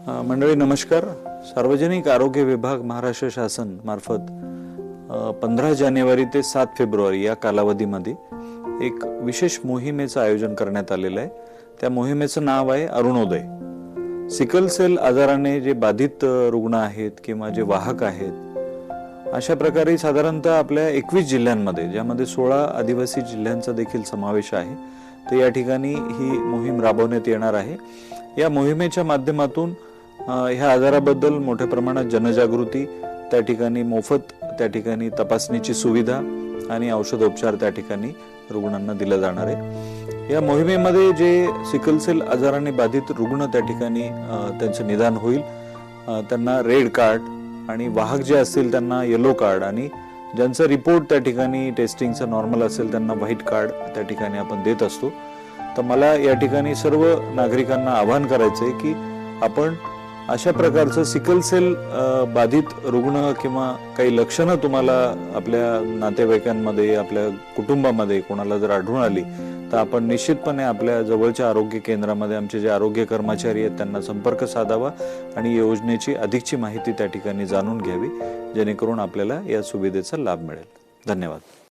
मंडळी नमस्कार. सार्वजनिक आरोग्य विभाग महाराष्ट्र शासन मार्फत 15 जानेवारी ते 7 फेब्रुवारी या कालावधीमध्ये एक विशेष मोहिमेचं आयोजन करण्यात आलेलं आहे. त्या मोहिमेचं नाव आहे अरुणोदय. सिकल सेल आजाराने जे बाधित रुग्ण आहेत किंवा जे वाहक आहेत अशा प्रकारे साधारणतः आपल्या 21 जिल्ह्यांमध्ये, ज्यामध्ये 16 आदिवासी जिल्ह्यांचा देखील समावेश आहे, तर या ठिकाणी ही मोहीम राबवण्यात येणार आहे. या मोहिमेच्या माध्यमातून ह्या आजाराबद्दल मोठ्या प्रमाणात जनजागृती, त्या ठिकाणी मोफत त्या ठिकाणी तपासणीची सुविधा आणि औषधोपचार त्या ठिकाणी रुग्णांना दिला जाणार आहे. या मोहिमेमध्ये जे सिकल सेल आजाराने बाधित रुग्ण त्या ठिकाणी त्यांचं निदान होईल, त्यांना रेड कार्ड आणि वाहक जे असतील त्यांना येलो कार्ड आणि ज्यांचा रिपोर्ट त्या ठिकाणी टेस्टिंगचा नॉर्मल असेल त्यांना व्हाईट कार्ड त्या ठिकाणी आपण देत असतो. तर मला या ठिकाणी सर्व नागरिकांना आवाहन करायचंय की आपण अशा प्रकारचं सिकल सेल बाधित रुग्ण किंवा काही लक्षणं तुम्हाला आपल्या नातेवाईकांमध्ये, आपल्या कुटुंबामध्ये कोणाला जर आढळून आली तर आपण निश्चितपणे आपल्या जवळच्या आरोग्य केंद्रामध्ये आमचे जे आरोग्य कर्मचारी आहेत त्यांना संपर्क साधावा आणि योजनेची अधिकची माहिती त्या ठिकाणी जाणून घ्यावी, जेणेकरून आपल्याला या सुविधेचा लाभ मिळेल. धन्यवाद.